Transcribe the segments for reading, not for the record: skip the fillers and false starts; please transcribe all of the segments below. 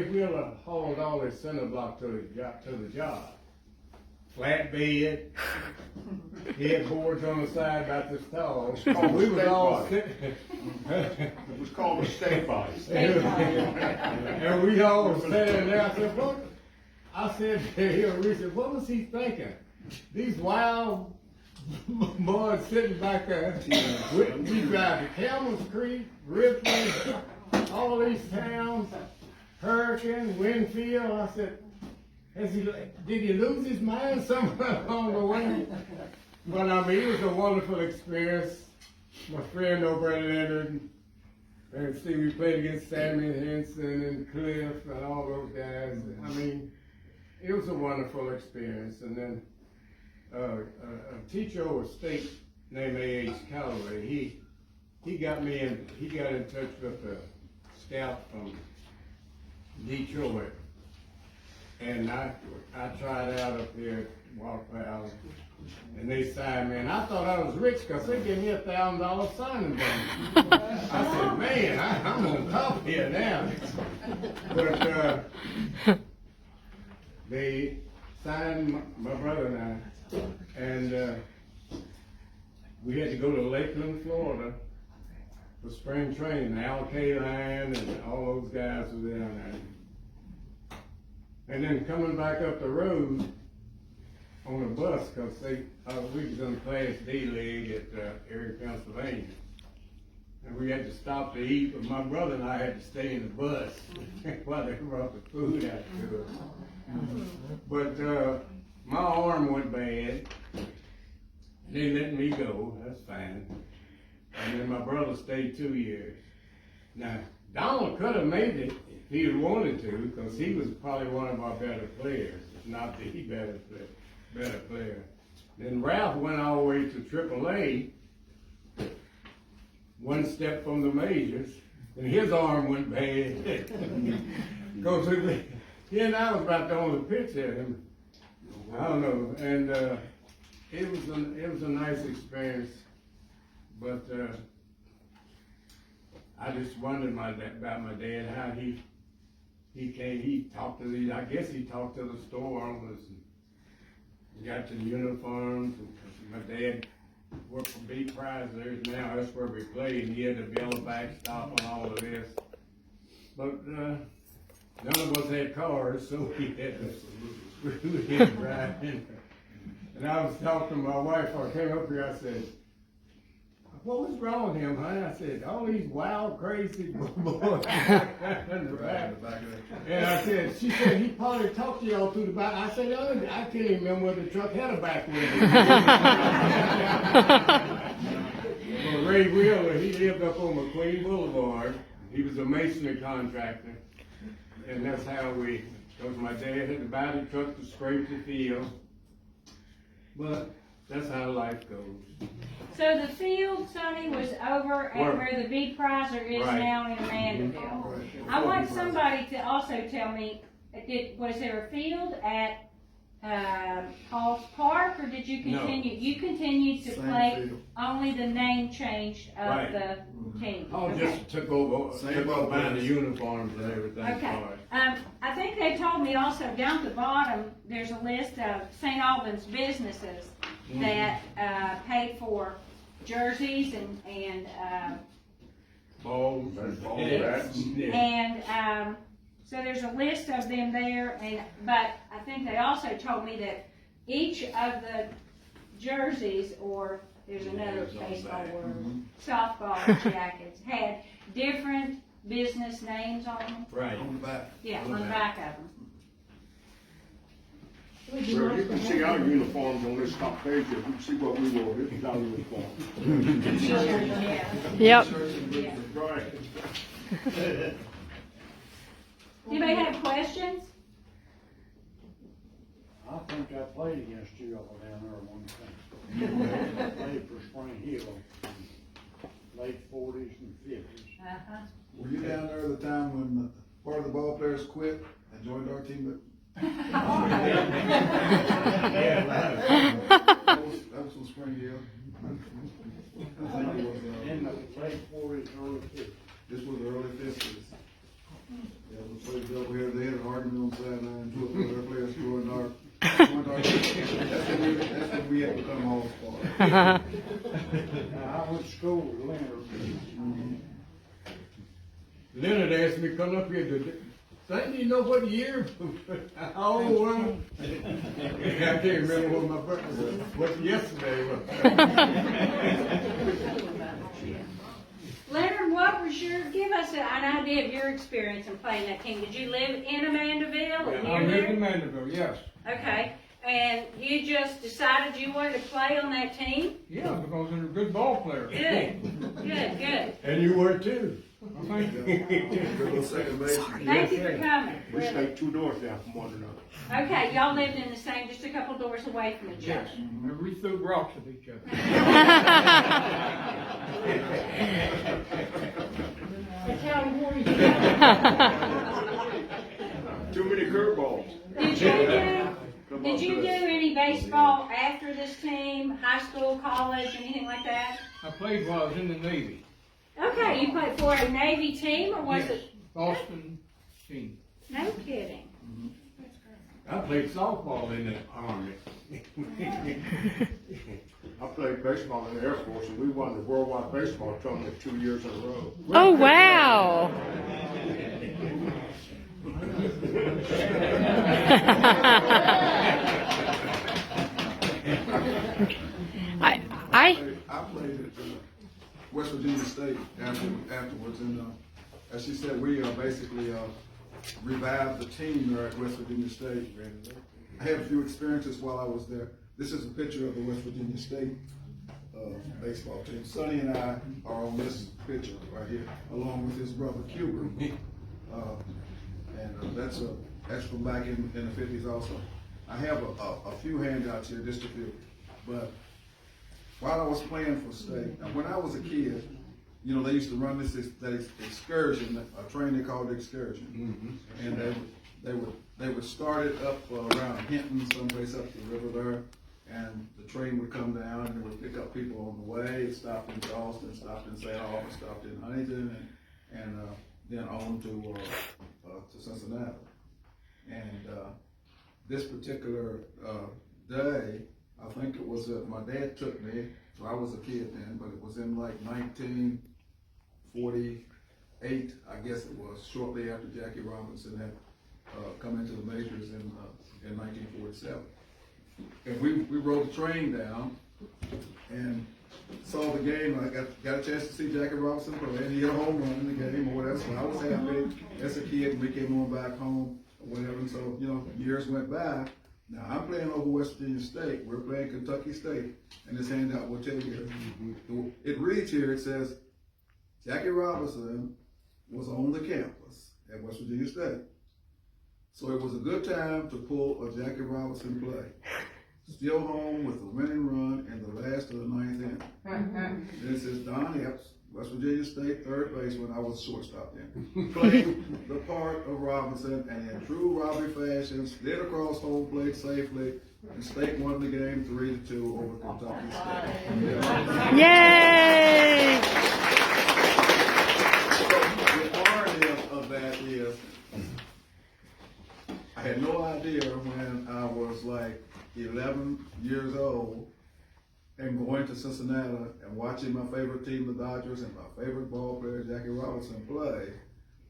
Wheeler hauled all his cinder block to the job. Flat bed, headboards on the side about this tall. We was all sitting. It was called a state body. And we all was standing there. I said, what? I said to him, we said, what was he thinking? These wild boys sitting back there. We drive to Campbell's Creek, Ripley, all these towns, Hurricane, Winfield. I said, did he lose his mind somewhere along the way? But I mean, it was a wonderful experience. My friend over at Leonard, and see, we played against Sammy Henson and Cliff and all those guys. I mean, it was a wonderful experience. And then a teacher over state named A.H. Calloway, he got in touch with a scout from Detroit. And I tried out up here at Waterfowl, and they signed me, and I thought I was rich because they gave me $1,000 signing bonus. I said, man, I'm on top here now. But they signed my brother and I, and we had to go to Lakeland, Florida for spring training. Al Kaline and all those guys were down there. And then coming back up the road on a bus, because we was in Class D league at Erie, Pennsylvania. And we had to stop to eat, but my brother and I had to stay in the bus while they brought the food out to us. But my arm went bad. They let me go, that's fine. And then my brother stayed 2 years. Now, Donald could have made it if he had wanted to, because he was probably one of our better players, if not the better player. Then Ralph went all the way to AAA, one step from the majors, and his arm went bad. Because he and I was about the only pitch at him. I don't know, and it was a nice experience, but I just wondered about my dad, how he came, he talked to I guess he talked to the store owners and got to the uniforms. And my dad worked for comprised there now, that's where we played, and he had the yellow backstop and all of this. But none of us had cars, so we had to drive in. And I was talking to my wife, I came up here, I said, what was wrong with him, honey? I said, all these wild, crazy boys in the back. And I said, she said, he probably talked to y'all through the back. I said, I can't even remember whether the truck had a back window. Well, Ray Wheeler, he lived up on McQueen Boulevard. He was a masonry contractor. And that's how because my dad had to buy the truck to scrape the field. But that's how life goes. So the field, Sonny, was over at where the big prizer is now in Amandaville. Right. I want somebody to also tell me, was there a field at Hall's Park, or did you continue? No. You continued to play, field. Only the name changed of the team. Oh, just took over buying the uniforms and everything. Okay. I think they told me also down at the bottom, there's a list of St. Albans businesses that paid for jerseys and balls, and so there's a list of them there. But I think they also told me that each of the jerseys, or there's another baseball word, softball jackets, had different business names on them. Right. On the back. Yeah, on the back of them. Well, you can see our uniforms on this top page. You can see what we wore. This is our uniform. Yep. Right. Anybody have questions? I think I played against you all down there one time. I played for Spring Hill in late 40s and 50s. Were you down there at the time when part of the ball players quit and joined our team? That was from Spring Hill. I think it was In the late 40s, early 50s. this was the early 50s. Yeah, it was played over here, they had an argument on the sideline, two of their players scoring our. That's when we had become all stars. Now, I went to school with Leonard. Leonard asked me to come up here to, Saint, do you know what year? How old was I? I can't remember what my birthday was, what yesterday was. Leonard, what was give us an idea of your experience in playing that team. Did you live in Amandaville or I near lived there? in Amandaville, yes. Okay, and you just decided you wanted to play on that team? Yeah, because they're a good ball player. Good, good. And you were too. Thank you. Good little second baseman. Thank you for coming. We Really. stayed 2 doors down from one another. Okay, y'all lived in the same, just a couple doors away from each other. Yes, and we threw rocks at each other. That's how he wanted Too many curveballs. Did you do any baseball after this team, high school, college, anything like that? I played while I was in the Navy. Okay, you played for a Navy team or was Yes, it? Boston team. No kidding. I played softball in the Army. I played baseball in the Air Force, and we won the worldwide baseball tournament 2 years in a row. Oh, wow. I played at West Virginia State afterwards, and as she said, we basically revived the team there at West Virginia State. I had a few experiences while I was there. This is a picture of the West Virginia State baseball team. Sonny and I are on this picture right here, along with his brother Cuber. That's from back in the 50s also. I have a few handouts here, just a few. But while I was playing for state, now when I was a kid, you know, they used to run that excursion, a train they called the excursion. And they would start it up around Hinton, someplace up the river there. And the train would come down and they would pick up people on the way. It stopped in Charleston, stopped in St. Albans, stopped in Huntington, and then on to Cincinnati. And this particular day, I think it was my dad took me, so I was a kid then, but it was in like 1948, I guess it was, shortly after Jackie Robinson had come into the majors in 1947. And we rode the train down and saw the game. I got a chance to see Jackie Robinson play, and he had a home run in the game or whatever. So I was happy as a kid, and we came on back home or whatever. And so, you know, years went by. Now I'm playing over West Virginia State. We're playing Kentucky State, and this handout will tell you here. It reads here. It says Jackie Robinson was on the campus at West Virginia State. So it was a good time to pull a Jackie Robinson play. Still home with a winning run in the last of the 9th inning. Then it says Don Epps, West Virginia State third baseman. I was shortstop then. Played the part of Robinson, and in true Robbie fashion, slid across home plate safely, and State won the game 3-2 over Kentucky State. Yay! The irony of that is, I had no idea when I was like 11 years old and going to Cincinnati and watching my favorite team, the Dodgers, and my favorite ball player, Jackie Robinson, play,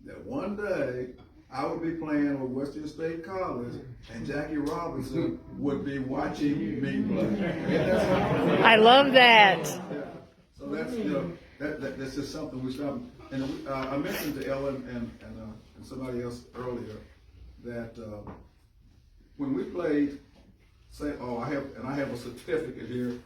that one day I would be playing with Western State College and Jackie Robinson would be watching me play. I love that. So that's, you know, that's just something we stopped. And I mentioned to Ellen and somebody else earlier that when we played, I have a certificate here.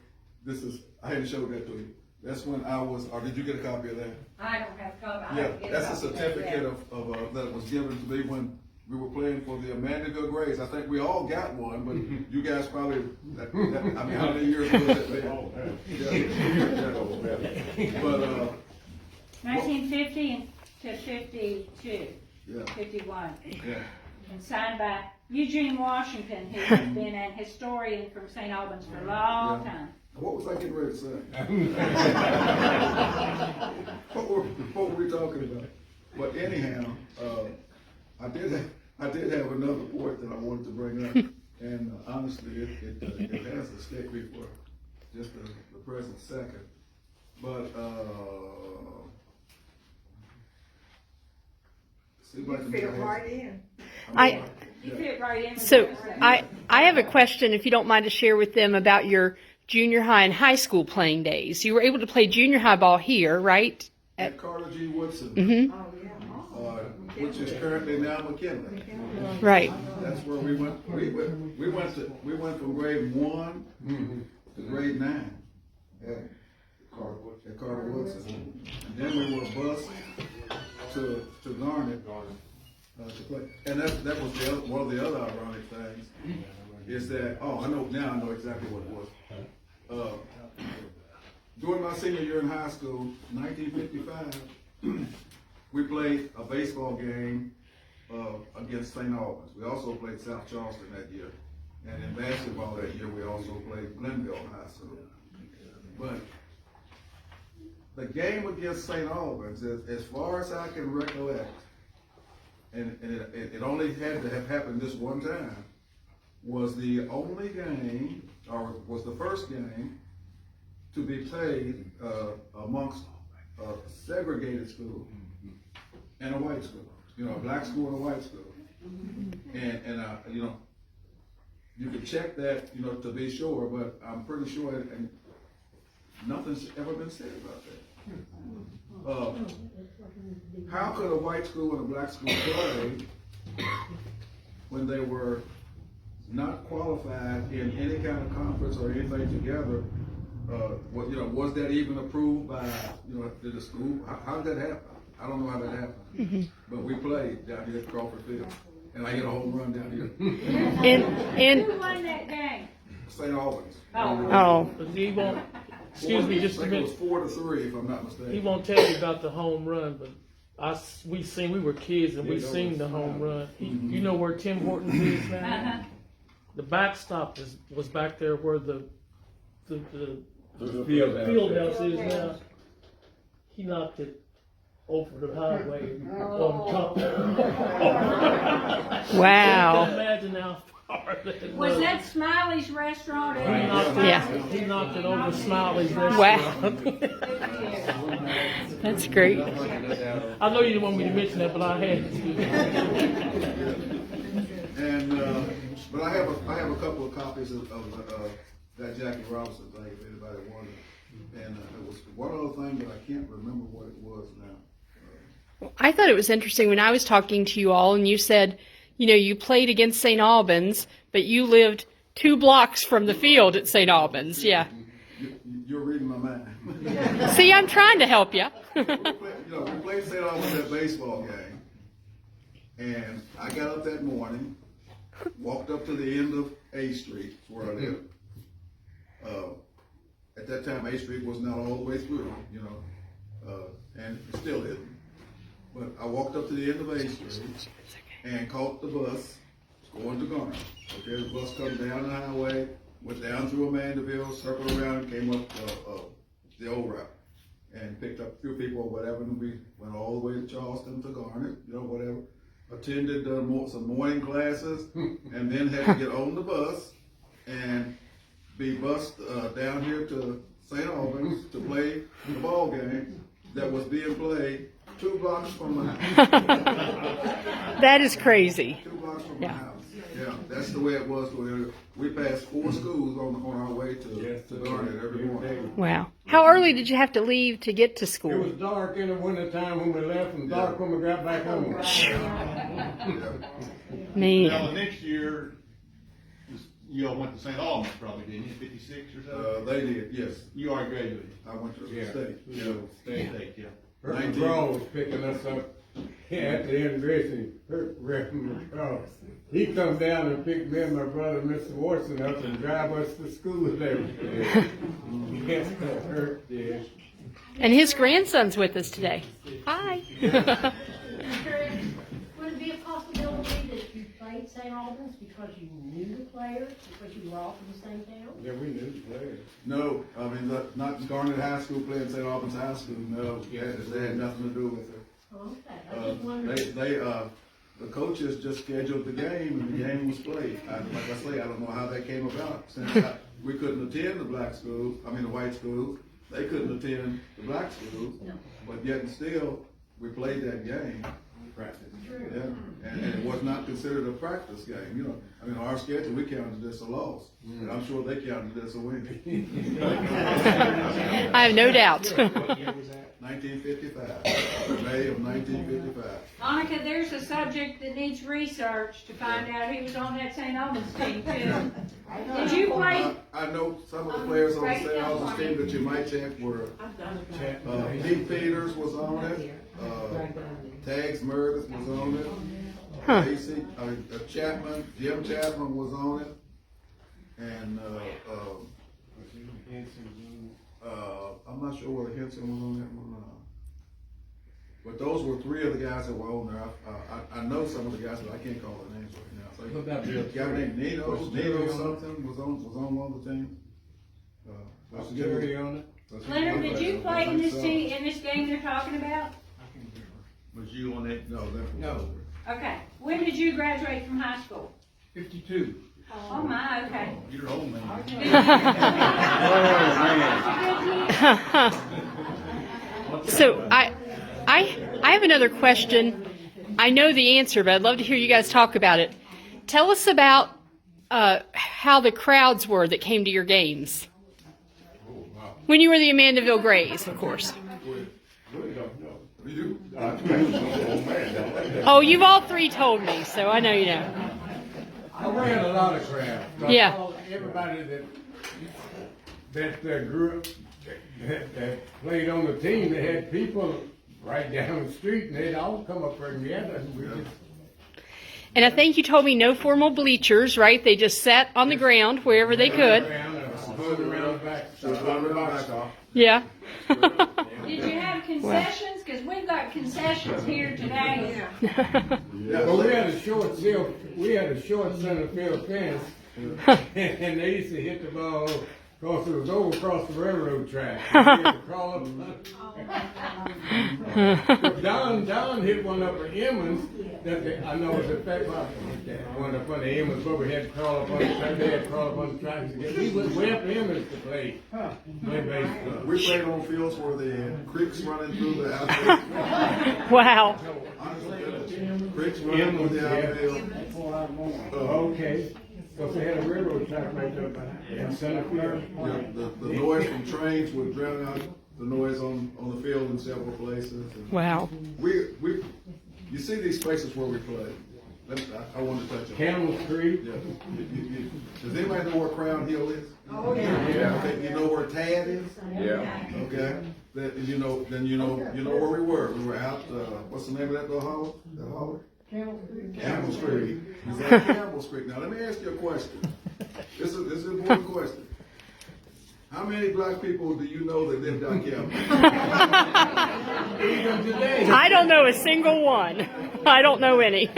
I hadn't showed that to you. That's when I was, or did you get a copy of that? I don't have a copy. Yeah, that's a certificate that was given to me when we were playing for the Amandaville Grays. I think we all got one, but you guys probably, I mean, how many years was that? But 1950 to 52, yeah, 51. yeah. And signed by Eugene Washington, who has been an historian from St. Albans for a long time. What was I getting ready to say? what were we talking about? But anyhow, I did have another point that I wanted to bring up, and honestly, it has to stick me for just the present second. But seems like Fit right in. You fit right in. With So that. I have a question, if you don't mind to share with them about your junior high and high school playing days. You were able to play junior high ball here, right? at Carter G. Woodson, Mm-hmm. Oh, yeah. which is currently now McKinley. Right. That's where we went. We went from grade 1 to grade 9 at Carter Woodson, and then we were bused to Garnet to play. And that was one of the other ironic things is that I know exactly what it was. During my senior year in high school, 1955, we played a baseball game against St. Albans. We also played South Charleston that year. And in basketball that year, we also played Glenville High School. But the game against St. Albans, as far as I can recollect, and it only had to have happened this one time, was the only game, or was the first game, to be played amongst a segregated school and a white school. You know, a black school and a white school. And you know, you could check that, you know, to be sure, but I'm pretty sure and nothing's ever been said about that. How could a white school and a black school play when they were not qualified in any kind of conference or anything together? Was that even approved by, the school? How did that happen? I don't know how that happened. But we played down here at Crawford Field, and I hit a home run down here. Who won that game? St. Albans. Oh. He won't, excuse me just a I think it minute. was 4-3, if I'm not mistaken. He won't tell you about the home run, but we were kids and we seen the home run. You know where Tim Hortons is now? The backstop was back there where the field house is now. He knocked it over the highway on top. Wow. Imagine how far that Was that Smiley's restaurant? He knocked it over Smiley's restaurant. Wow. That's great. I know you didn't want me to mention that, but I had to. And but I have a couple of copies of that Jackie Robinson thing, if anybody wanted. And there was one other thing, but I can't remember what it was now. I thought it was interesting when I was talking to you all and you said, you played against St. Albans, but you lived 2 blocks from the field at St. Albans. Yeah. You're reading my mind. See, I'm trying to help you. We played St. Albans at baseball game, and I got up that morning, walked up to the end of A Street, where I live. At that time, A Street was not all the way through, and it still isn't. But I walked up to the end of A Street and caught the bus going to Garner. Okay, the bus come down the highway, went down through Amandaville, circled around, and came up the old route, and picked up a few people or whatever, and we went all the way to Charleston to Garnet, whatever. Attended some morning classes, and then had to get on the bus and be bused down here to St. Albans to play the ball game that was being played 2 blocks from my house. That is crazy. 2 blocks from my house. Yeah, that's the way it was. We passed 4 schools on our way to Garnet every morning. Wow. How early did you have to leave to get to It school? was dark in the wintertime when we left and dark when we got back home. Yeah. Well, Man. the next year, you all went to St. Albans probably, didn't you, 56 or so? They did, yes. You already graduated. I went to Yeah. state. State, yeah. Herb McCraw was picking us up at the integration. Reverend McCraw. He come down and pick me and my brother, Mr. Watson, up and drive us to school and everything. Yes, Herb did. And his grandson's with us today. Hi. Would it be a possibility that you played St. Albans because you knew the players, because you were all from the same town? Yeah, we knew the players. No, I mean, not Garnet High School playing St. Albans High School, no. They had nothing to do with it. Okay, I just wondered. the coaches just scheduled the game and the game was played. Like I say, I don't know how that came about. Since we couldn't attend the black schools, the white schools, they couldn't attend the black schools, but yet and still, we played that game. Yeah, and it was not considered a practice game, our schedule, we counted this a loss. And I'm sure they counted this a win. I have no doubt. 1955, May of 1955. Monica, there's a subject that needs research to find out who was on that St. Albans team too. Did you play? I know some of the players on the St. Albans team that you might check were, Pete Peters was on it, Tags Meredith was on it, AC, Chapman, Jim Chapman was on it, and, I'm not sure whether Henson was on that one or not. But those were three of the guys that were on there. I know some of the guys, but I can't call their names right now. So What about Bill? a guy named Nino something was on one of the teams. Was Jerry on it? Leonard, did you play in this team, in this game they're talking about? Was you on that? No, that was. No. Okay. When did you graduate from high school? 52. Oh my, okay. You're old man. So I have another question. I know the answer, but I'd love to hear you guys talk about it. Tell us about how the crowds were that came to your games. When you were the Amandaville Grays, of course. Oh, you've all three told me, so I know you know. I ran a lot of crowds. Yeah. Everybody that grew up, that played on the team, they had people right down the street, and they'd all come up there together. And we just, And I think you told me no formal bleachers, right? They just sat on the ground wherever they could. stood around the back. Yeah. Did you have concessions? Because we've got concessions here today. Well, we had a short center field fence, and they used to hit the ball because it was over across the railroad track. You had to crawl up. Don hit one up at Emmons that I know was a fat box. One up on the Emmons, but we had to crawl up on the track. They had to crawl up on the tracks again. We went way up Emmons to play baseball. We played on fields where the creeks running through the outfield. Wow. Creeks running through the outfield. Okay. Because they had a railroad track right there in center field. The noise from trains would drown out the noise on the field in several places. And Wow. you see these places where we play. I want to touch on. Camel Creek. Yeah. Does anybody know where Crown Hill is? Oh, yeah. Okay, you know where Tad is? Yeah. Okay. Then you know where we were. We were out. What's the name of that little hall? That hall? Campbell Street. Is that Campbell Street? Now let me ask you a question. This is an important question. How many black people do you know that lived on Campbell? Even today. I don't know a single one. I don't know any.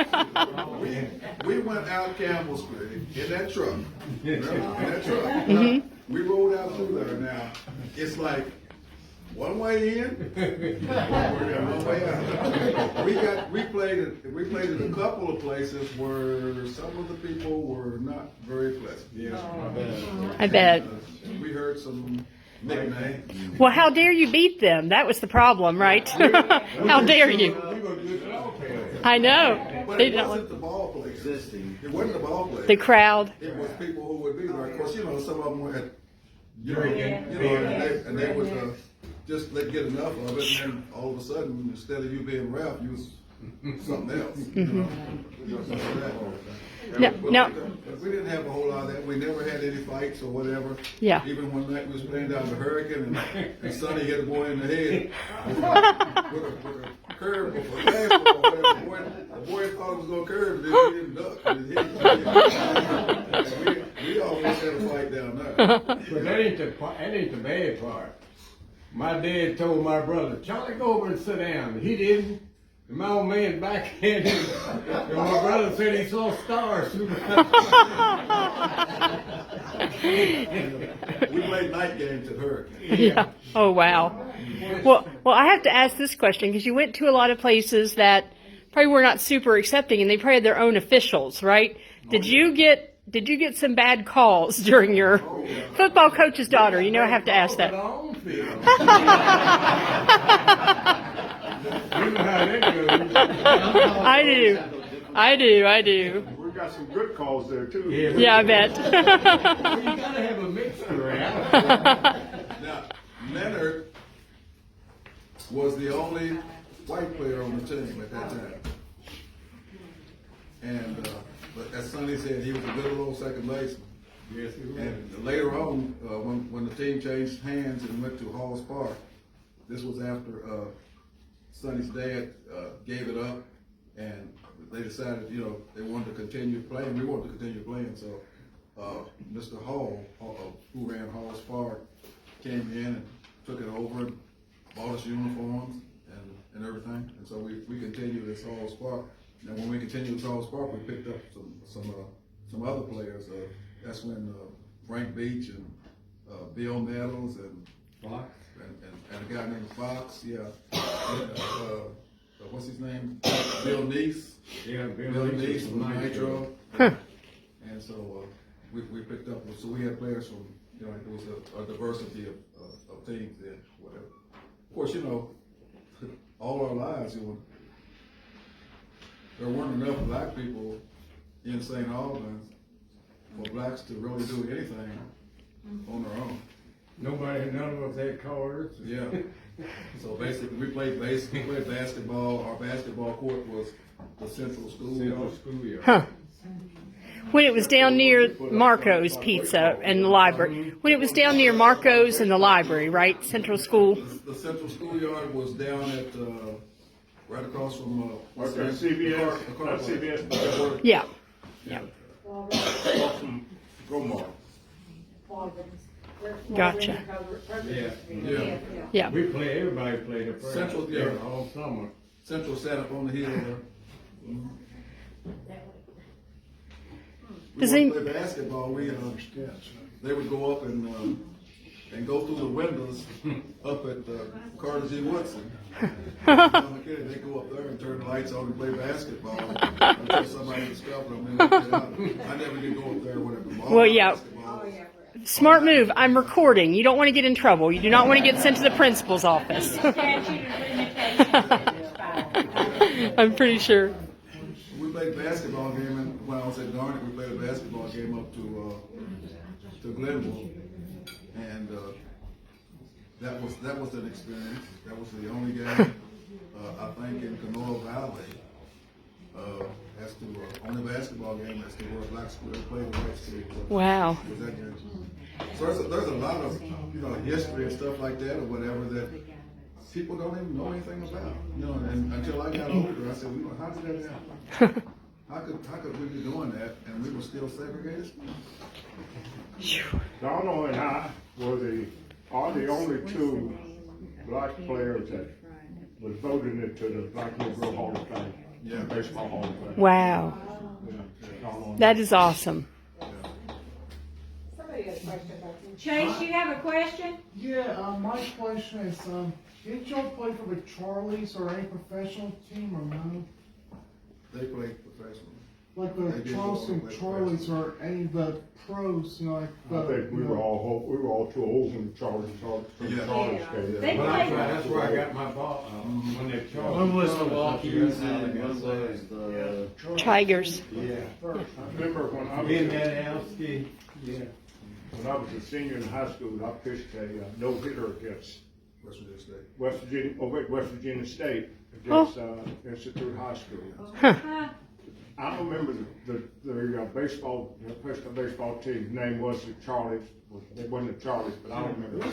We went out Campbell Street in that truck. Remember? In that truck. Mm-hmm. We rode out through there. Now it's like one way in, one way out. We played at a couple of places where some of the people were not very pleasant. Yes, I bet. We heard some nicknames. Well, how dare you beat them? That was the problem, right? How dare you? We were good ball players. I know. But They it don't wasn't the ball players. It wasn't the ball players. the crowd. It was people who would be there. Of course, some of them were Drinking. and they would just get enough of it, and then all of a sudden, instead of you being ref, you was something else. No, no. But we didn't have a whole lot of that. We never had any fights or whatever. Yeah. Even one night we was playing down the Hurricane, and Sonny hit a boy in the head with a curve of a basketball. The boy thought it was going to curve, and then he didn't duck. And it hit we almost had a fight down there. But that ain't the bad part. My dad told my brother, Charlie, go over and sit down. He didn't. And my old man backhanded him. And my brother said he saw stars through the We played night games at Hurricane. Yeah. Oh, wow. Well, I have to ask this question because you went to a lot of places that probably were not super accepting, and they probably had their own officials, right? Did you get some bad calls during your football coach's daughter? You know, I have to ask that. You know how that goes. I do. We got some good calls there too. Yeah, I bet. Well, you gotta have a mixture around. Now, Leonard was the only white player on the team at that time. And, but as Sonny said, he was a good little second baseman. Yes, it was. And later on, when the team changed hands and went to Halls Park, this was after Sonny's dad gave it up, and they decided, you know, they wanted to continue playing. We wanted to continue playing, so Mr. Hall, who ran Halls Park, came in and took it over and bought us uniforms and everything. And so we continued at Halls Park. And when we continued at Halls Park, we picked up some other players. That's when Frank Beach and Bill Nettles and Fox. and a guy named Fox, yeah. And, what's his name? Bill Neese. Yeah, Bill Neese from Nitro. And so we picked up. So we had players from, you know, it was a diversity of teams then, whatever. Of course, you know, all our lives, you know, there weren't enough black people in St. Albans for blacks to really do anything on their own. None of us had cars. Yeah. So basically, we played basketball. Our basketball court was the central schoolyard. Schoolyard. Huh. When it was down near Marco's Pizza and the library. When it was down near Marco's and the library, right? Central School. The central schoolyard was down at right across from CBS. Across CBS. Yeah. Yeah. Across from Gomar. Gotcha. Yeah. Yeah. Everybody played the Central, there yeah. all summer. Central sat up on the hill there. We Does wanted he- to play basketball. They would go up and go through the windows up at Carter G. Woodson. They go up there and turn the lights on and play basketball until somebody discovered them and they let it out. I never did go up there with a ball. Well, yeah. Basketball. Smart move. I'm recording. You don't want to get in trouble. You do not want to get sent to the principal's office. Statute of limitations expired. I'm pretty sure. We played basketball game, and when I was at Garnet, we played a basketball game up to Glenville, and that was an experience. That was the only game I think in Canoa Valley as to only basketball game as to where black school played the white school. Wow. Was that game. So there's a lot of history and stuff like that or whatever that people don't even know anything about. You know, and until I got older, I said, how did that happen? How could we be doing that and we were still segregated? Donald and I are the only two black players that was voted into the Black Negro Hall of Fame. Yeah. Baseball Hall of Fame. Wow. Yeah. That is awesome. Chase, you have a question? Yeah, my question is, did y'all play for the Charlies or any professional team or no? They played professional. Like They the did Charleston play Charlies or any of the pros, you know, like I think we were all too old when Charlie Yeah. came. They played- That's where I got my ball when they charged. When was the Walkies and when was the Tigers. Yeah. I remember when I In was, that house, yeah. when I was a senior in high school, I pitched a no-hitter against West Virginia State. West Virginia State against Institute High School. I don't remember the baseball team's name was the Charlies. They wasn't the Charlies, but I don't remember.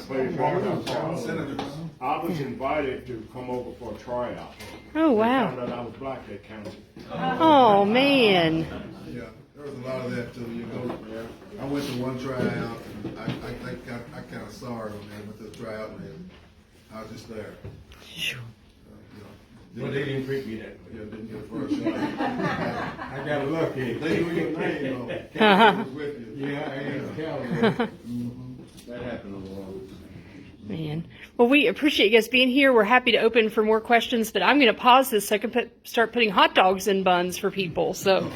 Senators. I was invited to come over for a tryout. Oh, wow. Found out I was black, they counted. Oh, man. Yeah, there was a lot of that too. You know, I went to one tryout, and I kind of saw it when they went to the tryout, and I was just there. Well, they didn't treat me that way. Yeah, didn't get a first shot. I got lucky. They knew your name though. Calvin was with you. Yeah, I am Calvin. That happened a lot. Man. Well, we appreciate you guys being here. We're happy to open for more questions, but I'm going to pause this so I can start putting hot dogs in buns for people. So.